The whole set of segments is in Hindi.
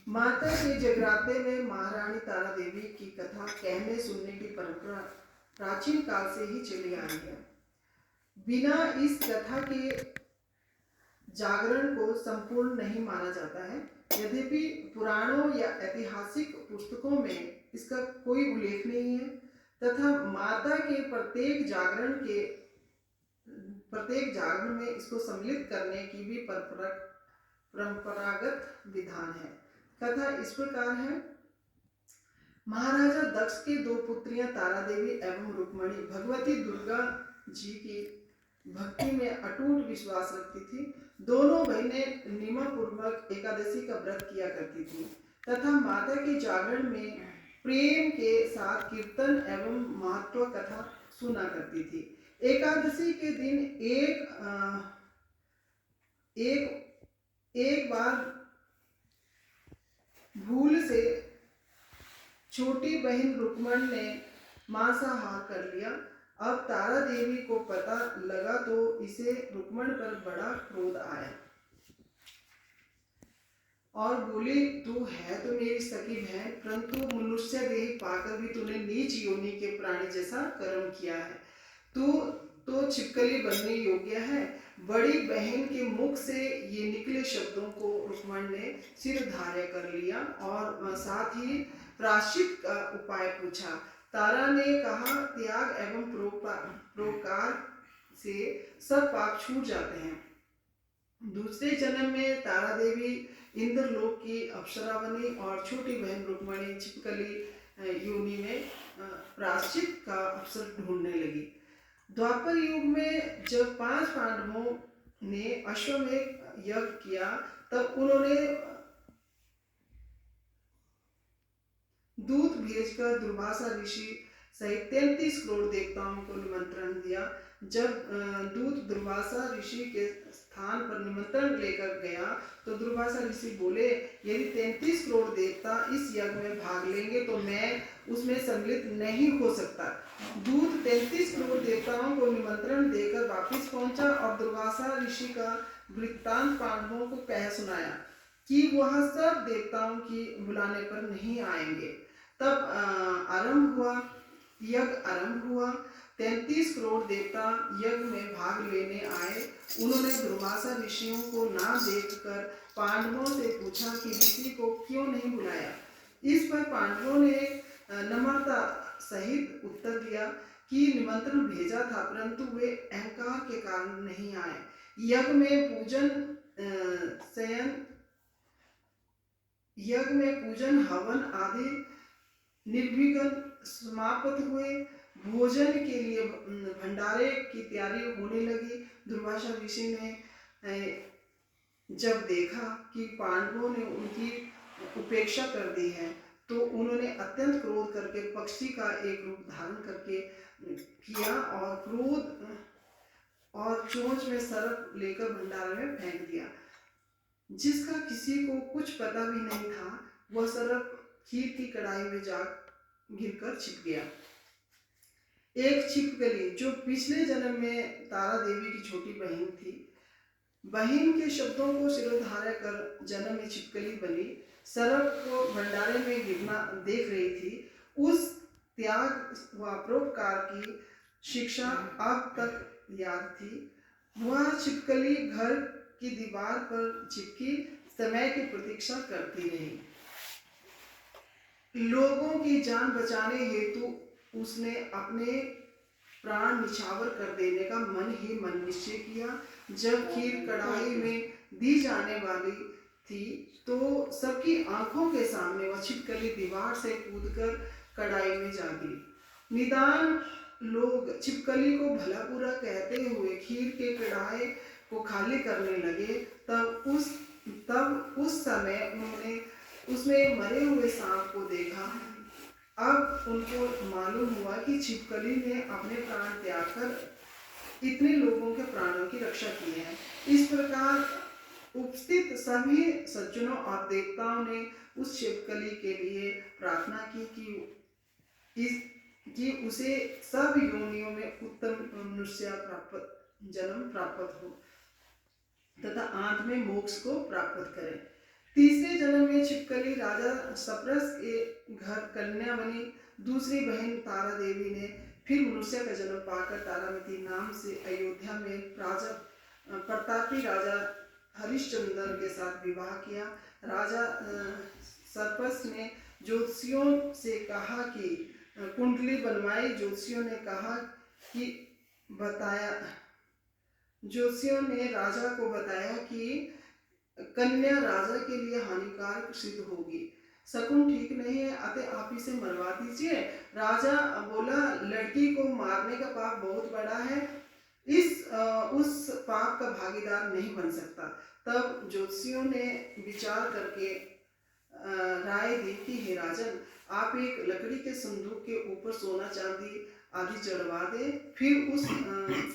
माता के जगराते में महारानी तारा देवी की कथा कहने सुनने की परंपरा प्राचीन काल से ही चली आ रही है। बिना इस कथा के जागरण को संपूर्ण नहीं माना जाता है। यद्यपि पुराणों या ऐतिहासिक पुस्तकों में इसका कोई उल्लेख नहीं है तथा माता के प्रत्येक जागरण में इसको सम्मिलित करने की भी परंपरागत विधान है। कथा इस प्रकार है। महाराजा दक्ष के दो पुत्रियां तारा देवी एवं रुक्मणी भगवती दुर्गा जी की भक्ति में अटूट विश्वास रखती थी। दोनों बहनें नियमपूर्वक एकादशी का व्रत किया करती थी तथा माता के जागरण में प्रेम के साथ कीर्तन एवं महत्व कथा सुना करती थी। एकादशी के दिन एक बार भूल से छोटी बहन रुक्मण ने मांसाहार कर लिया। अब तारा देवी को पता लगा तो इसे रुक्मण पर बड़ा क्रोध आया और बोली, तू है तो मेरी सकी बहन, परंतु मनुष्य देह पाकर भी तूने नीच योनि के प्राणी जैसा कर्म किया है। तू तो छिपकली बनने योग्य है। बड़ी बहन के मुख से ये निकले शब्दों को रुक्मण ने सिर धार्य कर लिया और साथ ही प्रायश्चित का उपाय पूछा। तारा ने कहा, त्याग एवं परोपकार से सब पाप छूट जाते हैं। दूसरे जन्म में तारा देवी इंद्रलोक की अप्सरा बनी और छोटी बहन रुक्मणी छिपकली योनि में प्रायश्चित का अवसर ढूंढने लगी। द्वापर युग में जब 5 पांडवों ने अश्वमेध यज्ञ किया तब उन्होंने दूत भेजकर दुर्वासा ऋषि सहित 33 करोड़ देवताओं को निमंत्रण दिया। जब दूत दुर्वासा ऋषि के स्थान पर निमंत्रण लेकर गया तो दुर्वासा ऋषि बोले, यदि 33 करोड़ देवता इस यज्ञ में भाग लेंगे तो मैं उसमें सम्मिलित नहीं हो सकता। दूत 33 करोड़ देवताओं को निमंत्रण देकर वापस पहुंचा और दुर्वासा ऋषि का वृत्तांत पांडवों को कह सुनाया कि वह सब देवताओं की बुलाने पर नहीं आएंगे। तब यज्ञ आरंभ हुआ। 33 करोड़ देवता यज्ञ में भाग लेने आए। उन्होंने दुर्वासा ऋषियों को ना देखकर पांडवों से पूछा कि ऋषि को क्यों नहीं बुलाया। इस पर पांडवों ने नम्रता सहित उत्तर दिया कि निमंत्रण भेजा था, परंतु वे अहंकार के कारण नहीं आए। यज्ञ में पूजन हवन आदि निर्विघ्न समाप्त हुए। भोजन के लिए भंडारे की तैयारी होने लगी। दुर्वासा ऋषि ने जब देखा कि पांडवों ने उनकी उपेक्षा कर दी है तो उन्होंने अत्यंत क्रोध करके पक्षी का एक रूप धारण करके किया और क्रोध और चोंच में सर्प लेकर भंडारे में फेंक दिया। जिसका किसी को कुछ पता भी नहीं था, वह सर्प खीर की कढ़ाई में जा गिरकर छिप गया। एक छिपकली जो पिछले जन्म में तारा देवी की छोटी बहन थी, बहन के शब्दों को सिरोधार्य कर जन्म में छिपकली बनी, सर्प को भंडारे में गिरना देख रही थी। उस त्याग व परोपकार की शिक्षा अब तक याद थी। वह छिपकली घर की दीवार पर चिपकी समय की प्रतीक्षा करती रही। लोगों की जान बचाने हेतु उसने अपने प्राण निछावर कर देने का मन ही मन निश्चय किया। जब खीर कढ़ाई में दी जाने वाली थी तो सबकी आंखों के सामने वह छिपकली दीवार से कूदकर कढ़ाई में जा गिरी। निदान लोग छिपकली को भला बुरा कहते हुए खीर के कढ़ाई को खाली करने लगे। तब उस समय उन्होंने उसमें मरे हुए सांप को देखा। अब उनको मालूम हुआ कि छिपकली ने अपने प्राण त्याग कर इतने लोगों के प्राणों की रक्षा की है। इस प्रकार उपस्थित सभी सज्जनों और देवताओं ने उस छिपकली के लिए प्रार्थना की कि उसे सब योनियों में उत्तम मनुष्य जन्म प्राप्त हो तथा अंत में मोक्ष को प्राप्त करे। तीसरे जन्म में में छिपकली राजा सप्रस के घर कन्या बनी। दूसरी बहन तारा देवी ने फिर मनुष्य का जन्म पाकर तारामती नाम से अयोध्या में प्रतापी राजा हरिश्चंद्र के साथ विवाह किया। राजा सरपस ने ज्योतिषियों से कहा कि कुंडली बनवाई। ज्योतिषियों ने राजा को बताया कि कन्या राजा के लिए हानिकारक सिद्ध होगी, शकुन ठीक नहीं है, अतः आप इसे मरवा दीजिए। राजा बोला, लड़की को मारने का पाप बहुत बड़ा है, उस पाप का भागीदार नहीं बन सकता। तब ज्योतिषियों ने विचार करके राय दी कि हे राजन, आप एक लकड़ी के संदूक के ऊपर सोना चांदी आदि चढ़वा दे, फिर उस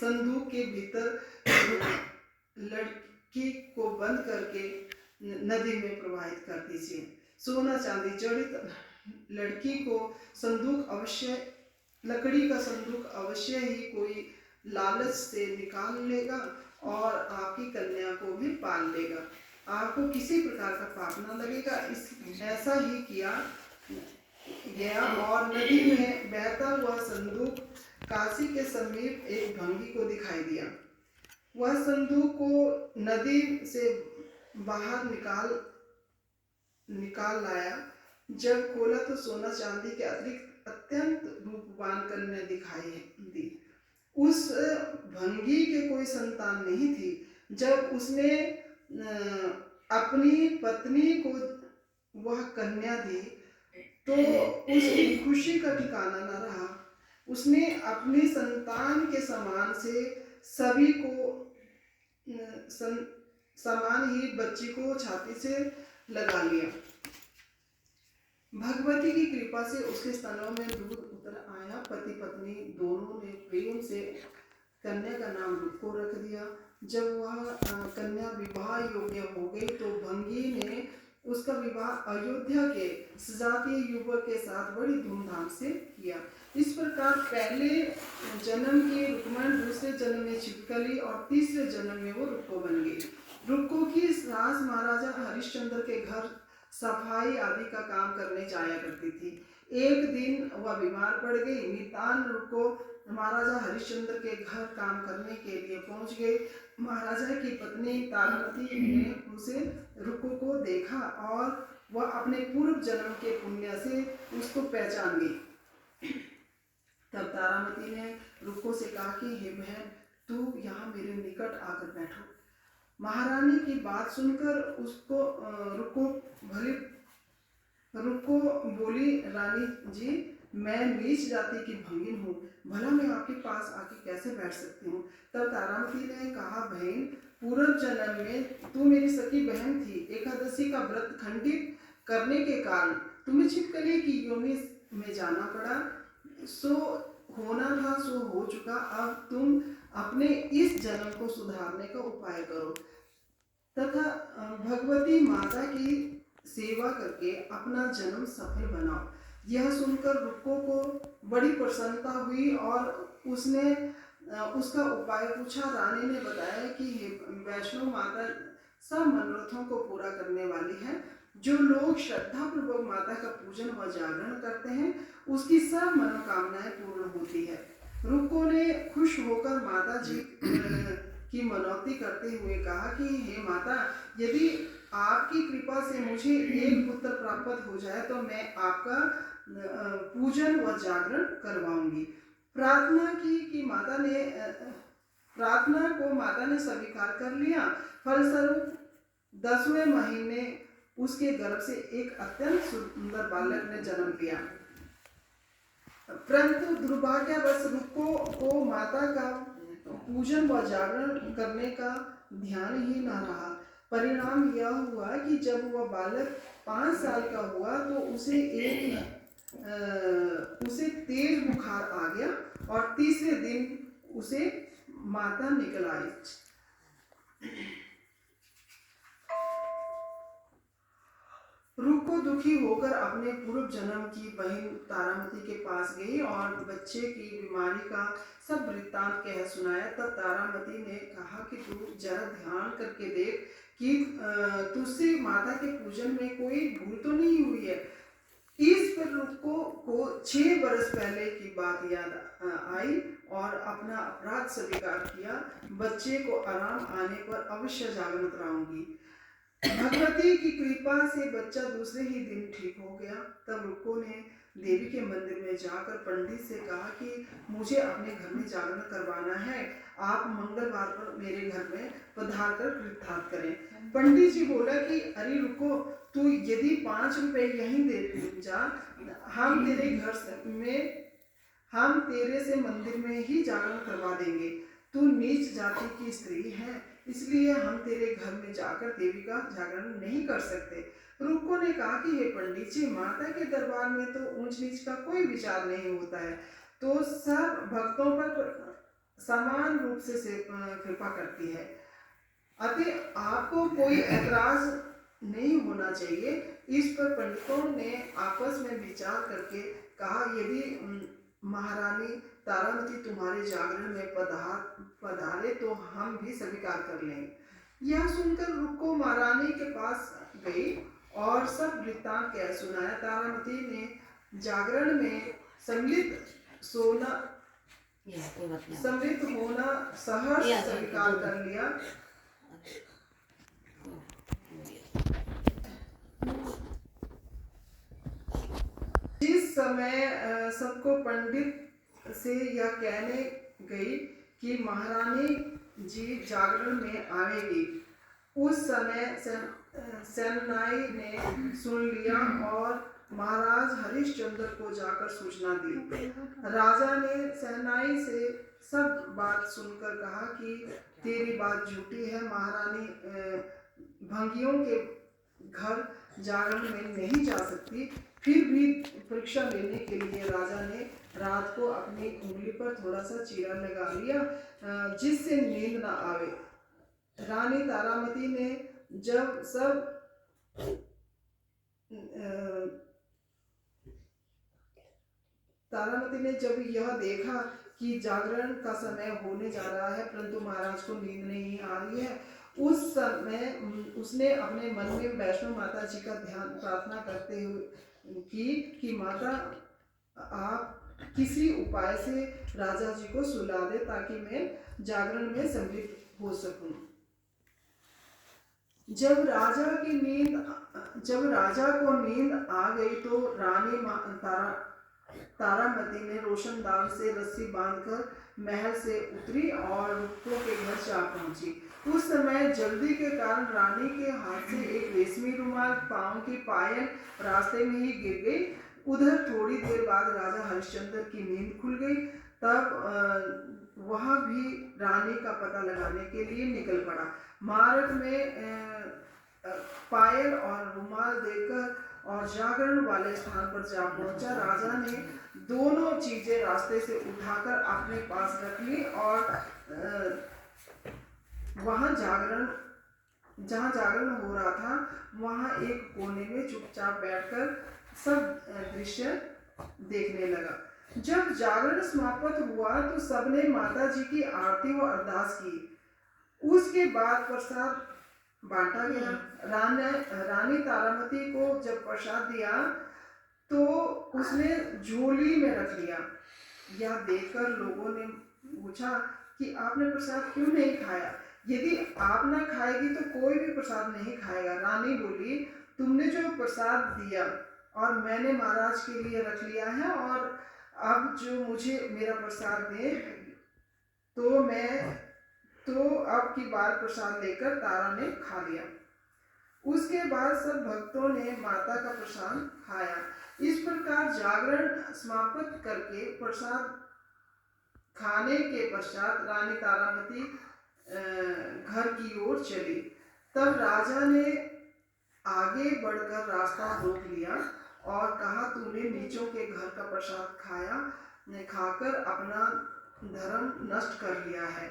संदूक के भीतर लड़की को बंद करके नदी में प्रवाहित कर दीजिए। सोना चांदी जड़ित लड़की को लकड़ी का संदूक अवश्य ही कोई लालच से निकाल लेगा और आपकी कन्या को भी पाल लेगा, आपको किसी प्रकार का पाप न लगेगा। ऐसा ही किया गया और नदी में बहता हुआ संदूक काशी के समीप एक भंगी को दिखाई दिया। वह संदूक को नदी से बाहर निकाल लाया। जब खोला तो सोना चांदी के अतिरिक्त अत्यंत रूपवान कन्या दिखाई दी। उस भंगी के कोई संतान नहीं थी। जब उसने अपनी पत्नी को वह कन्या दी तो उसकी खुशी का ठिकाना न रहा। उसने अपनी संतान के समान से सभी को समान ही बच्ची को छाती से लगा लिया। भगवती की कृपा से उसके स्तनों में दूध उतर आया। पति पत्नी दोनों ने प्रेम से कन्या का नाम रुक्को रख दिया। जब वह कन्या विवाह योग्य हो गई तो भंगी ने उसका विवाह अयोध्या के सजातीय युवक के साथ बड़ी धूमधाम से किया। इस प्रकार पहले जन्म की रुक्मण, दूसरे जन्म में छिपकली और तीसरे जन्म में वो रुक्को बन गई। रुक्को की सास महाराजा हरिश्चंद्र के घर सफाई आदि का काम करने जाया करती थी। एक दिन वह बीमार पड़ गई। नितान रुक्को महाराजा हरिश्चंद्र के घर काम करने के लिए पहुंच गई। महाराजा की पत्नी तारामती ने उसे रुक्को को देखा और वह अपने पूर्व जन्म के पुण्य से उसको पहचान गई। तब तारामती ने रुक्को से कहा कि हे बहन, तू यहाँ मेरे निकट आकर बैठो। महारानी की बात सुनकर उसको रुक्को बोली, रानी जी, मैं नीच जाति की भंगिन हूँ, भला मैं आपके पास आके कैसे बैठ सकती हूँ। तब तारामती ने कहा, बहन, पूर्व जन्म में तू मेरी सखी बहन थी। एकादशी का व्रत खंडित करने के कारण तुम्हें छिपकली की योनि में जाना पड़ा। सो होना था सो हो चुका। अब तुम अपने इस जन्म को सुधारने का उपाय करो तथा भगवती माता की सेवा करके अपना जन्म सफल बनाओ। यह सुनकर रुक्को को बड़ी प्रसन्नता हुई और उसने उसका उपाय पूछा। रानी ने बताया कि वैष्णो माता सब मनोरथों को पूरा करने वाली है। जो लोग श्रद्धा पूर्वक माता का पूजन व जागरण करते हैं उसकी सब मनोकामनाएं पूर्ण होती है। रुक्को ने खुश होकर माता जी की मनौती करते हुए कहा कि हे माता, यदि आपकी कृपा से मुझे एक पुत्र प्राप्त हो जाए तो मैं आपका पूजन व जागरण करवाऊंगी। प्रार्थना को माता ने स्वीकार कर लिया। फलस्वरूप 10वें महीने उसके गर्भ से एक अत्यंत सुंदर बालक ने जन्म लिया। परंतु दुर्भाग्यवश रुक्को को माता का पूजन व जागरण करने का ध्यान ही न रहा। परिणाम यह हुआ कि जब वह बालक 5 साल का हुआ तो उसे तेज बुखार आ गया और तीसरे दिन उसे माता निकल आई। रुक्को दुखी होकर अपने पूर्व जन्म की बहन तारामती के पास गई और बच्चे की बीमारी का सब वृत्तांत कह सुनाया। तब तारामती ने कहा कि तू जरा ध्यान करके देख कि तुझसे माता के पूजन में कोई भूल तो नहीं हुई है। इस पर रुको को 6 बरस पहले की बात याद आई और अपना अपराध स्वीकार किया। बच्चे को आराम आने पर अवश्य जागरण कराऊंगी। भगवती की कृपा से बच्चा दूसरे ही दिन ठीक हो गया। तब रुको ने देवी के मंदिर में जाकर पंडित से कहा कि मुझे अपने घर में जागरण करवाना है, आप मंगलवार पर मेरे घर में पधार कर कृतार्थ करें। पंडित जी बोला कि अरे रुको, तू यदि 5 रुपए यहीं दे जा, हम तेरे घर में हम तेरे से मंदिर में ही जागरण करवा देंगे। तू नीच जाति की स्त्री है, इसलिए हम तेरे घर में जाकर देवी का जागरण नहीं कर सकते। रुको ने कहा कि हे पंडित जी, माता के दरबार में तो ऊंच नीच का कोई विचार नहीं होता है, तो सब भक्तों पर समान रूप से कृपा करती है, अतः आपको कोई ऐतराज नहीं होना चाहिए। इस पर पंडितों ने आपस में विचार करके कहा, यदि महारानी तारामती तुम्हारे जागरण में पधारे तो हम भी स्वीकार कर लेंगे। यह सुनकर रुको महारानी के पास गई और सब वृत्तांत कह सुनाया। तारामती ने जागरण में सम्मिलित होना सहर्ष स्वीकार कर लिया। जिस समय सबको पंडित से यह कहने गई कि महारानी जी जागरण में आवेगी, उस समय सेनाई ने सुन लिया और महाराज हरिश्चंद्र को जाकर सूचना दी। राजा ने सेनाई से सब बात सुनकर कहा कि तेरी बात झूठी है, महारानी भंगियों के घर जागरण में नहीं जा सकती। फिर भी परीक्षा लेने के लिए राजा ने रात को अपनी उंगली पर थोड़ा सा चीरा लगा लिया, जिससे नींद न आवे। रानी तारामती ने जब यह देखा कि जागरण का समय होने जा रहा है परंतु महाराज को नींद नहीं आ रही है, उस समय उसने अपने मन में वैष्णो माता जी का ध्यान प्रार्थना करते हुए कि माता आप किसी उपाय से राजा जी को सुला दे ताकि मैं जागरण में सम्मिलित हो सकूं। जब राजा को नींद आ गई तो रानी तारामती ने रोशनदान से रस्सी बांधकर महल से उतरी और रुको के घर जा पहुंची। उस समय जल्दी के कारण रानी के हाथ से एक रेशमी रुमाल, पांव की पायल रास्ते में ही गिर गई। उधर थोड़ी देर बाद राजा हरिश्चंद्र की नींद खुल गई। तब वह भी रानी का पता लगाने के लिए निकल पड़ा। मार्ग में पायल और रुमाल देकर और जागरण वाले स्थान पर जा पहुंचा। राजा ने दोनों चीजें रास्ते से उठाकर अपने पास रख ली और वहां जहां जागरण हो रहा था वहां एक कोने में चुपचाप बैठकर सब दृश्य देखने लगा। जब जागरण समाप्त हुआ तो सबने माता जी की आरती व अरदास की। उसके बाद प्रसाद बांटा गया। रानी तारामती को जब प्रसाद दिया तो उसने झोली में रख लिया। यह देखकर लोगों ने पूछा कि आपने प्रसाद क्यों नहीं खाया? यदि आप ना खाएगी तो कोई भी प्रसाद नहीं खाएगा। रानी बोली, तुमने जो प्रसाद दिया और मैंने महाराज के लिए रख लिया है और अब जो मुझे मेरा प्रसाद दे तो अब की बार प्रसाद लेकर तारा ने खा लिया। उसके बाद सब भक्तों ने माता का प्रसाद खाया। इस प्रकार जागरण समाप्त करके प्रसाद खाने के पश्चात रानी तारामती घर की ओर चली। तब राजा ने आगे बढ़कर रास्ता रोक लिया और कहा, तूने नीचों के घर का प्रसाद खाकर अपना धर्म नष्ट कर लिया है।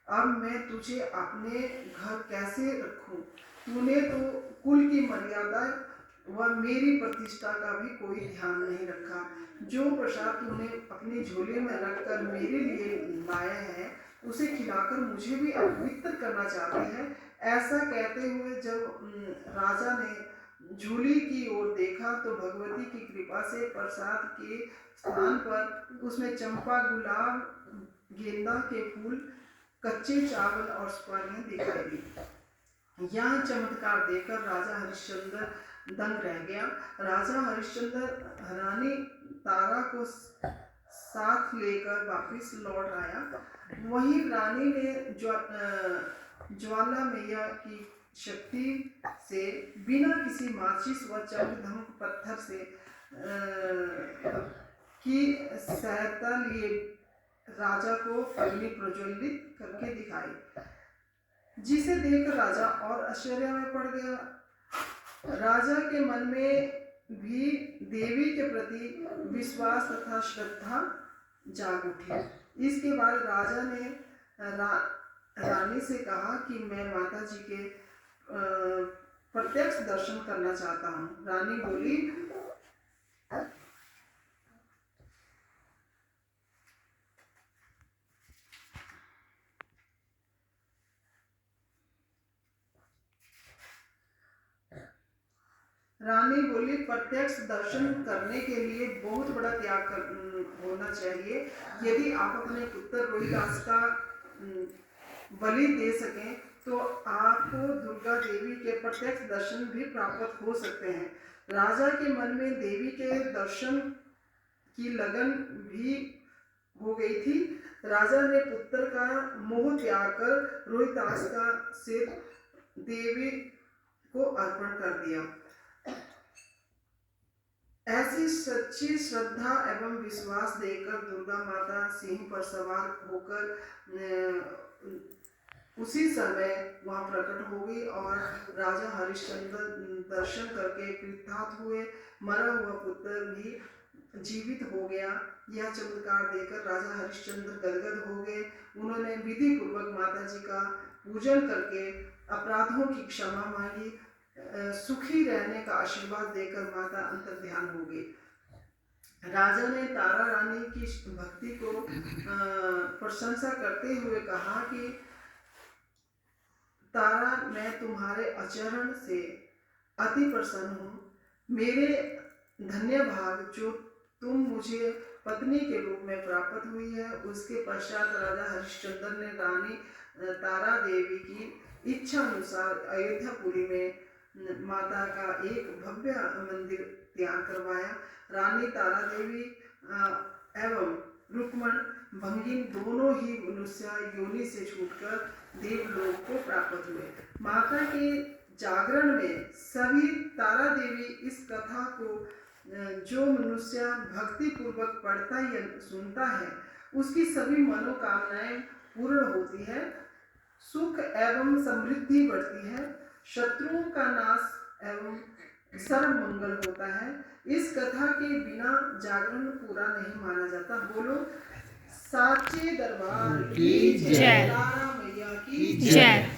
अब मैं तुझे अपने घर कैसे रखूं? तूने तो कुल की मर्यादा व मेरी प्रतिष्ठा का भी कोई ध्यान नहीं रखा। जो प्रसाद तूने अपनी झोली में रखकर मेरे लिए लाया है उसे खिलाकर मुझे भी अपवित्र करना चाहती है। ऐसा कहते हुए जब राजा ने झूली की ओर देखा तो भगवती की कृपा से प्रसाद के स्थान पर उसमें चंपा, गुलाब, गेंदा के फूल, कच्चे चावल और सुपारियां दिखाई दी। यह चमत्कार देखकर राजा हरिश्चंद्र दंग रह गया। राजा हरिश्चंद्र रानी तारा को साथ लेकर वापिस लौट आया। वहीं रानी ने ज्वाला मैया की शक्ति से बिना किसी माचिस व चमकधमक पत्थर से की सहायता लिए राजा को अग्नि प्रज्वलित करके दिखाई, जिसे देखकर राजा और आश्चर्य में पड़ गया। राजा के मन में भी देवी के प्रति विश्वास तथा श्रद्धा जाग उठी। इसके बाद राजा ने रानी से कहा कि मैं माता जी के प्रत्यक्ष दर्शन करना चाहता हूँ। रानी बोली, प्रत्यक्ष दर्शन करने के लिए बहुत बड़ा त्याग होना चाहिए। यदि आप अपने पुत्र रोहिदास का बलि दे सकें तो आपको दुर्गा देवी के प्रत्यक्ष दर्शन भी प्राप्त हो सकते हैं। राजा के मन में देवी के दर्शन की लगन भी हो गई थी। राजा ने पुत्र का मोह त्याग कर रोहिदास का सिर देवी को अर्पण कर दिया। ऐसी सच्ची श्रद्धा एवं विश्वास देखकर दुर्गा माता सिंह पर सवार होकर उसी समय वहां प्रकट हो गई और राजा हरिश्चंद्र दर्शन करके कृतार्थ हुए। मरा हुआ पुत्र भी जीवित हो गया। यह चमत्कार देखकर राजा हरिश्चंद्र गदगद हो गए। उन्होंने विधि पूर्वक माता जी का पूजन करके अपराधों की क्षमा मांगी। सुखी रहने का आशीर्वाद देकर माता अंतर्ध्यान हो गई। राजा ने तारा रानी की भक्ति को प्रशंसा करते हुए कहा कि तारा, मैं तुम्हारे आचरण से अति प्रसन्न हूँ। मेरे धन्य भाग जो तुम मुझे पत्नी के रूप में प्राप्त हुई है। उसके पश्चात राजा हरिश्चंद्र ने रानी तारा देवी की इच्छा अनुसार अयोध्यापुरी में माता का एक भव्य मंदिर तैयार करवाया। रानी तारा देवी एवं रुक्मण भंगिन दोनों ही मनुष्य योनि से छूटकर देवलोक को प्राप्त हुए। माता के जागरण में सभी तारा देवी इस कथा को जो मनुष्य भक्ति पूर्वक पढ़ता या सुनता है उसकी सभी मनोकामनाएं पूर्ण होती है, सुख एवं समृद्धि बढ़ती है, शत्रुओं का नाश एवं सर्व मंगल होता है। इस कथा के बिना जागरण पूरा नहीं माना जाता। बोलो साचे दरबार की जय, तारा मैया की जय।